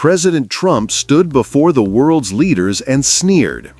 President Trump stood before the world's leaders and sneered.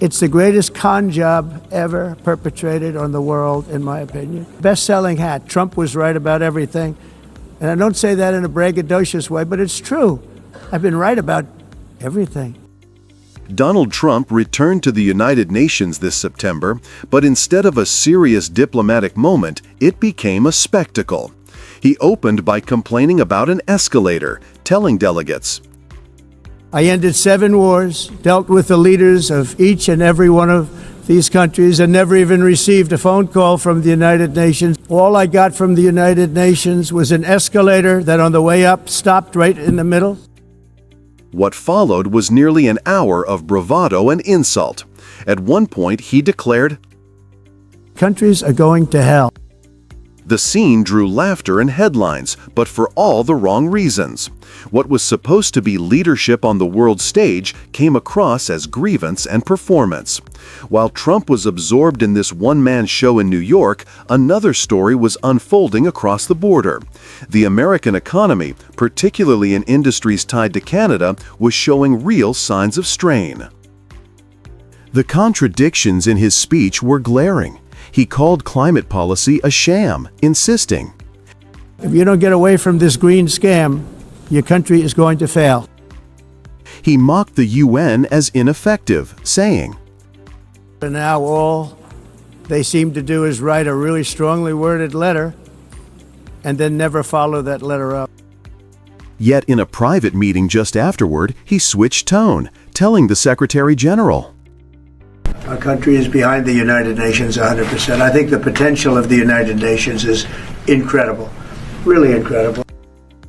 It's the greatest con job ever perpetrated on the world, in my opinion. Best-selling hat. Trump was right about everything. And I don't say that in a braggadocious way, but it's true. I've been right about everything. Donald Trump returned to the United Nations this September, but instead of a serious diplomatic moment, it became a spectacle. He opened by complaining about an escalator, telling delegates, I ended 7 wars, dealt with the leaders of each and every one of these countries, and never even received a phone call from the United Nations. All I got from the United Nations was an escalator that on the way up stopped right in the middle. What followed was nearly an hour of bravado and insult. At one point, he declared, Countries are going to hell. The scene drew laughter and headlines, but for all the wrong reasons. What was supposed to be leadership on the world stage came across as grievance and performance. While Trump was absorbed in this one-man show in New York, another story was unfolding across the border. The American economy, particularly in industries tied to Canada, was showing real signs of strain. The contradictions in his speech were glaring. He called climate policy a sham, insisting, If you don't get away from this green scam, your country is going to fail. He mocked the UN as ineffective, saying, And now all they seem to do is write a really strongly worded letter and then never follow that letter up. Yet in a private meeting just afterward, he switched tone, telling the Secretary General, Our country is behind the United Nations 100%. I think the potential of the United Nations is incredible, really incredible.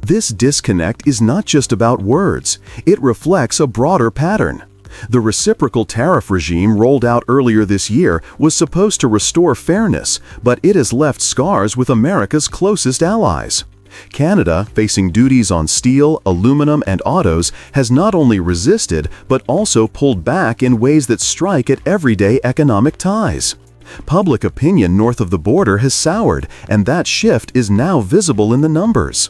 This disconnect is not just about words. It reflects a broader pattern. The reciprocal tariff regime rolled out earlier this year was supposed to restore fairness, but it has left scars with America's closest allies. Canada, facing duties on steel, aluminum, and autos, has not only resisted but also pulled back in ways that strike at everyday economic ties. Public opinion north of the border has soured, and that shift is now visible in the numbers.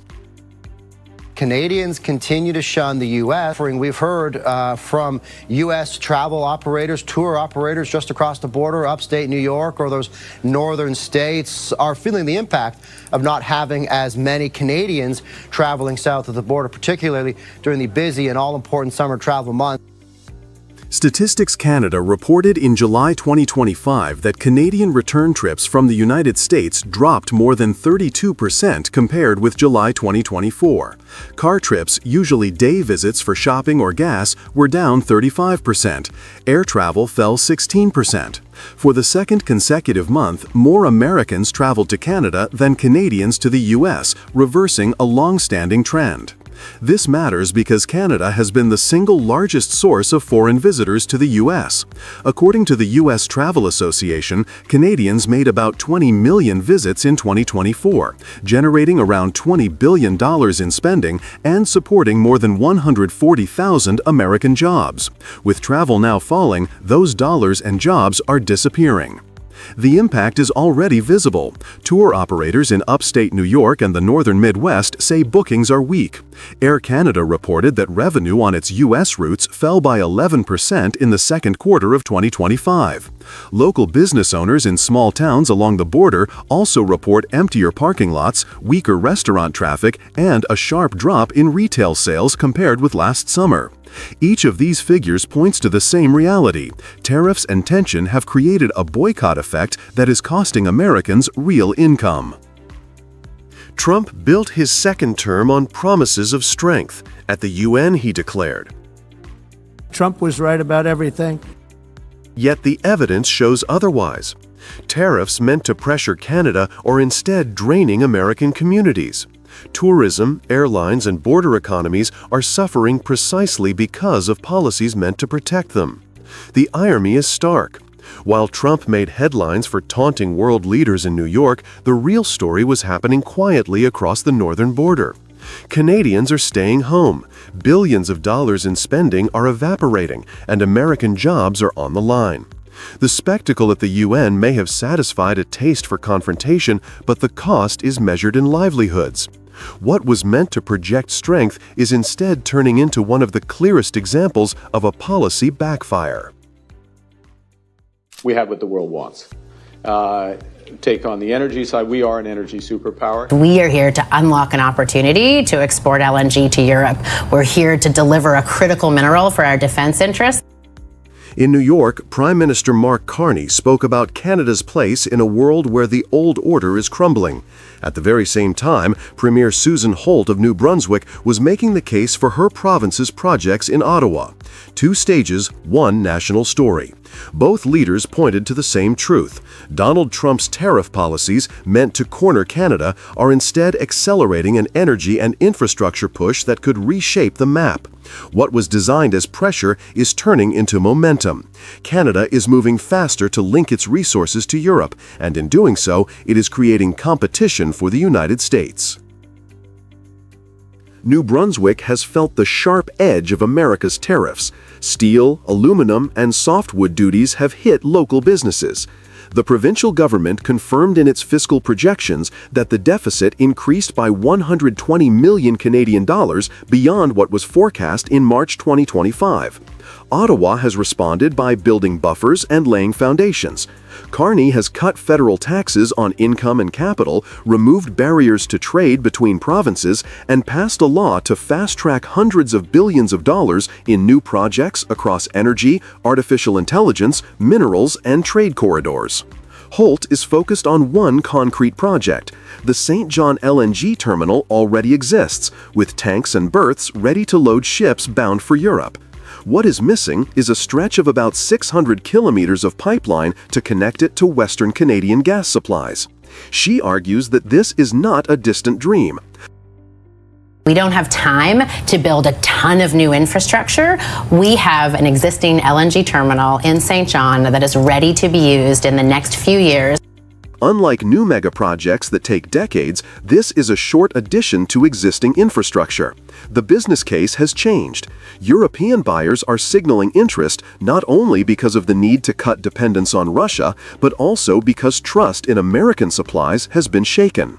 Canadians continue to shun the U.S. We've heard from U.S. travel operators, tour operators just across the border, upstate New York or those northern states, are feeling the impact of not having as many Canadians traveling south of the border, particularly during the busy and all-important summer travel months. Statistics Canada reported in July 2025 that Canadian return trips from the United States dropped more than 32% compared with July 2024. Car trips, usually day visits for shopping or gas, were down 35%. Air travel fell 16%. For the second consecutive month, more Americans traveled to Canada than Canadians to the U.S., reversing a long-standing trend. This matters because Canada has been the single largest source of foreign visitors to the U.S. According to the U.S. Travel Association, Canadians made about 20 million visits in 2024, generating around $20 billion in spending and supporting more than 140,000 American jobs. With travel now falling, those dollars and jobs are disappearing. The impact is already visible. Tour operators in upstate New York and the northern Midwest say bookings are weak. Air Canada reported that revenue on its U.S. routes fell by 11% in the second quarter of 2025. Local business owners in small towns along the border also report emptier parking lots, weaker restaurant traffic, and a sharp drop in retail sales compared with last summer. Each of these figures points to the same reality. Tariffs and tension have created a boycott effect that is costing Americans real income. Trump built his second term on promises of strength. At the UN, he declared, Trump was right about everything. Yet the evidence shows otherwise. Tariffs meant to pressure Canada are instead draining American communities. Tourism, airlines, and border economies are suffering precisely because of policies meant to protect them. The irony is stark. While Trump made headlines for taunting world leaders in New York, the real story was happening quietly across the northern border. Canadians are staying home, billions of dollars in spending are evaporating, and American jobs are on the line. The spectacle at the UN may have satisfied a taste for confrontation, but the cost is measured in livelihoods. What was meant to project strength is instead turning into one of the clearest examples of a policy backfire. We have what the world wants. Take on the energy side, we are an energy superpower. We are here to unlock an opportunity to export LNG to Europe. We're here to deliver a critical mineral for our defense interests. In New York, Prime Minister Mark Carney spoke about Canada's place in a world where the old order is crumbling. At the very same time, Premier Susan Holt of New Brunswick was making the case for her province's projects in Ottawa. 2 stages, 1 national story. Both leaders pointed to the same truth. Donald Trump's tariff policies, meant to corner Canada, are instead accelerating an energy and infrastructure push that could reshape the map. What was designed as pressure is turning into momentum. Canada is moving faster to link its resources to Europe, and in doing so, it is creating competition for the United States. New Brunswick has felt the sharp edge of America's tariffs. Steel, aluminum, and softwood duties have hit local businesses. The provincial government confirmed in its fiscal projections that the deficit increased by 120 million Canadian dollars beyond what was forecast in March 2025. Ottawa has responded by building buffers and laying foundations. Carney has cut federal taxes on income and capital, removed barriers to trade between provinces, and passed a law to fast-track hundreds of billions of dollars in new projects across energy, artificial intelligence, minerals, and trade corridors. Holt is focused on one concrete project. The St. John LNG terminal already exists, with tanks and berths ready to load ships bound for Europe. What is missing is a stretch of about 600 kilometers of pipeline to connect it to Western Canadian gas supplies. She argues that this is not a distant dream. We don't have time to build a ton of new infrastructure. We have an existing LNG terminal in St. John that is ready to be used in the next few years. Unlike new mega projects that take decades, this is a short addition to existing infrastructure. The business case has changed. European buyers are signaling interest not only because of the need to cut dependence on Russia, but also because trust in American supplies has been shaken.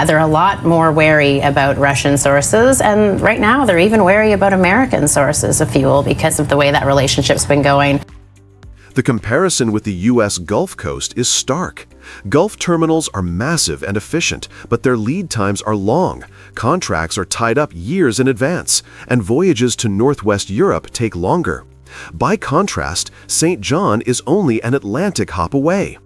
They're a lot more wary about Russian sources, and right now they're even wary about American sources of fuel because of the way that relationship's been going. The comparison with the U.S. Gulf Coast is stark. Gulf terminals are massive and efficient, but their lead times are long. Contracts are tied up years in advance, and voyages to Northwest Europe take longer. By contrast, St. John is only an Atlantic hop away.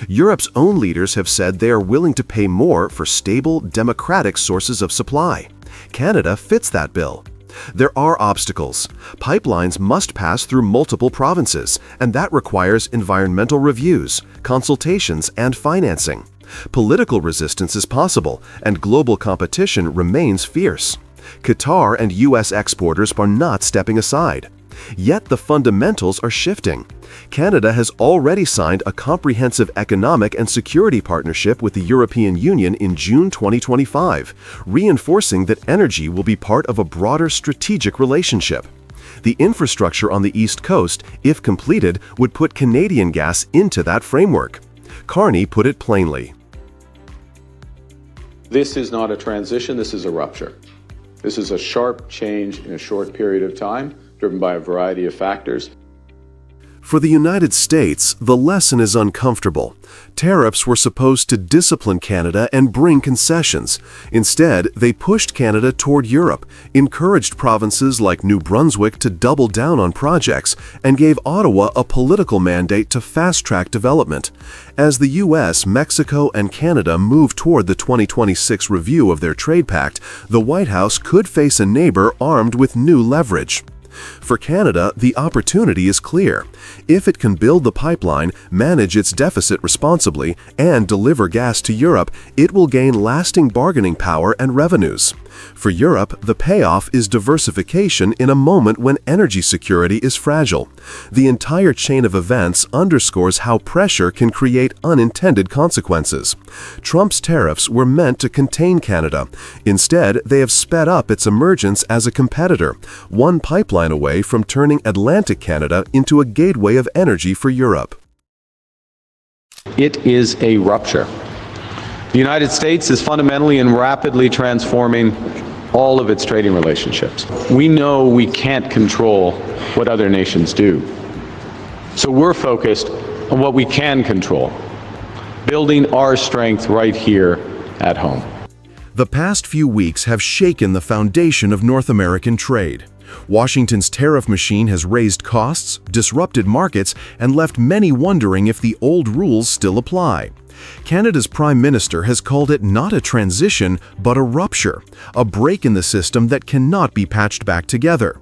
Europe's own leaders have said they are willing to pay more for stable, democratic sources of supply. Canada fits that bill. There are obstacles. Pipelines must pass through multiple provinces, and that requires environmental reviews, consultations, and financing. Political resistance is possible, and global competition remains fierce. Qatar and U.S. exporters are not stepping aside. Yet the fundamentals are shifting. Canada has already signed a comprehensive economic and security partnership with the European Union in June 2025, reinforcing that energy will be part of a broader strategic relationship. The infrastructure on the East Coast, if completed, would put Canadian gas into that framework. Carney put it plainly. This is not a transition, this is a rupture. This is a sharp change in a short period of time, driven by a variety of factors. For the United States, the lesson is uncomfortable. Tariffs were supposed to discipline Canada and bring concessions. Instead, they pushed Canada toward Europe, encouraged provinces like New Brunswick to double down on projects, and gave Ottawa a political mandate to fast-track development. As the U.S., Mexico, and Canada move toward the 2026 review of their trade pact, the White House could face a neighbor armed with new leverage. For Canada, the opportunity is clear. If it can build the pipeline, manage its deficit responsibly, and deliver gas to Europe, it will gain lasting bargaining power and revenues. For Europe, the payoff is diversification in a moment when energy security is fragile. The entire chain of events underscores how pressure can create unintended consequences. Trump's tariffs were meant to contain Canada. Instead, they have sped up its emergence as a competitor, one pipeline away from turning Atlantic Canada into a gateway of energy for Europe. It is a rupture. The United States is fundamentally and rapidly transforming all of its trading relationships. We know we can't control what other nations do. So we're focused on what we can control, building our strength right here at home. The past few weeks have shaken the foundation of North American trade. Washington's tariff machine has raised costs, disrupted markets, and left many wondering if the old rules still apply. Canada's Prime Minister has called it not a transition, but a rupture, a break in the system that cannot be patched back together.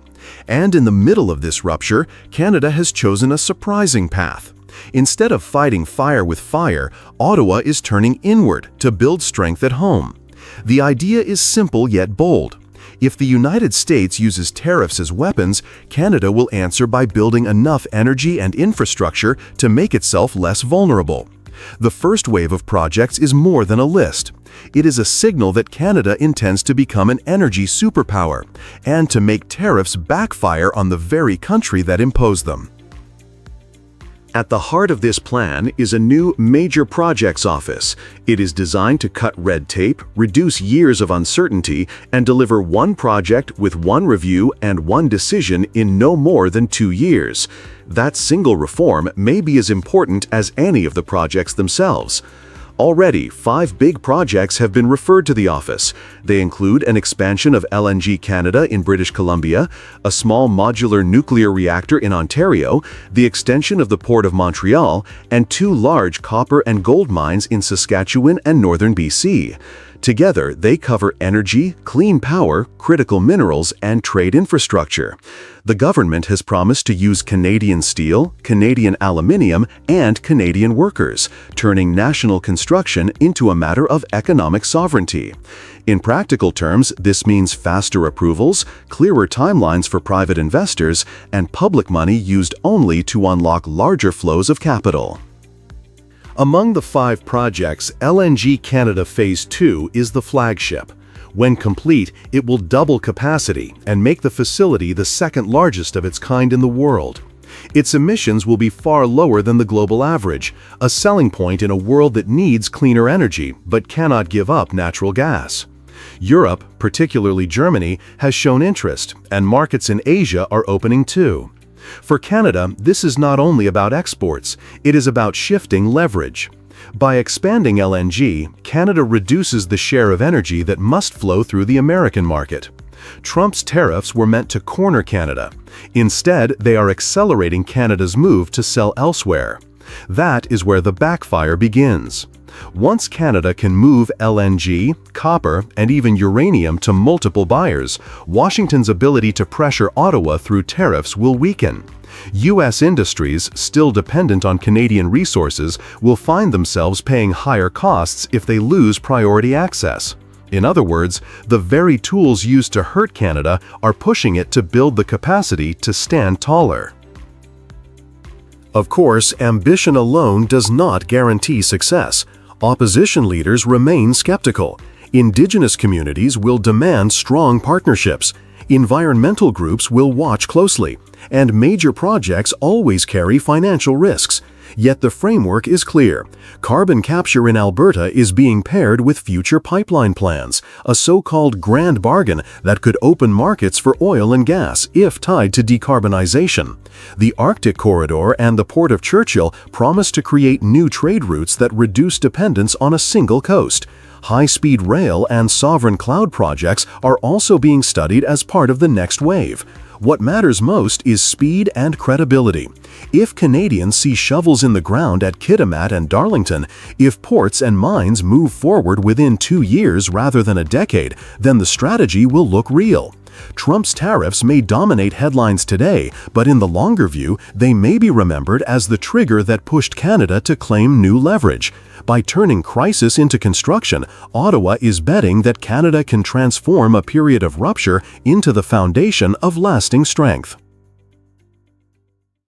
And in the middle of this rupture, Canada has chosen a surprising path. Instead of fighting fire with fire, Ottawa is turning inward to build strength at home. The idea is simple yet bold. If the United States uses tariffs as weapons, Canada will answer by building enough energy and infrastructure to make itself less vulnerable. The first wave of projects is more than a list. It is a signal that Canada intends to become an energy superpower and to make tariffs backfire on the very country that imposed them. At the heart of this plan is a new Major Projects Office. It is designed to cut red tape, reduce years of uncertainty, and deliver one project with one review and one decision in no more than 2 years. That single reform may be as important as any of the projects themselves. Already, 5 big projects have been referred to the office. They include an expansion of LNG Canada in British Columbia, a small modular nuclear reactor in Ontario, the extension of the Port of Montreal, and 2 large copper and gold mines in Saskatchewan and northern BC. Together, they cover energy, clean power, critical minerals, and trade infrastructure. The government has promised to use Canadian steel, Canadian aluminium, and Canadian workers, turning national construction into a matter of economic sovereignty. In practical terms, this means faster approvals, clearer timelines for private investors, and public money used only to unlock larger flows of capital. Among the 5 projects, LNG Canada Phase 2 is the flagship. When complete, it will double capacity and make the facility the second largest of its kind in the world. Its emissions will be far lower than the global average, a selling point in a world that needs cleaner energy but cannot give up natural gas. Europe, particularly Germany, has shown interest, and markets in Asia are opening too. For Canada, this is not only about exports, it is about shifting leverage. By expanding LNG, Canada reduces the share of energy that must flow through the American market. Trump's tariffs were meant to corner Canada. Instead, they are accelerating Canada's move to sell elsewhere. That is where the backfire begins. Once Canada can move LNG, copper, and even uranium to multiple buyers, Washington's ability to pressure Ottawa through tariffs will weaken. U.S. industries, still dependent on Canadian resources, will find themselves paying higher costs if they lose priority access. In other words, the very tools used to hurt Canada are pushing it to build the capacity to stand taller. Of course, ambition alone does not guarantee success. Opposition leaders remain skeptical. Indigenous communities will demand strong partnerships. Environmental groups will watch closely. And major projects always carry financial risks. Yet the framework is clear. Carbon capture in Alberta is being paired with future pipeline plans, a so-called grand bargain that could open markets for oil and gas if tied to decarbonization. The Arctic Corridor and the Port of Churchill promise to create new trade routes that reduce dependence on a single coast. High-speed rail and sovereign cloud projects are also being studied as part of the next wave. What matters most is speed and credibility. If Canadians see shovels in the ground at Kitimat and Darlington, if ports and mines move forward within 2 years rather than a decade, then the strategy will look real. Trump's tariffs may dominate headlines today, but in the longer view, they may be remembered as the trigger that pushed Canada to claim new leverage. By turning crisis into construction, Ottawa is betting that Canada can transform a period of rupture into the foundation of lasting strength.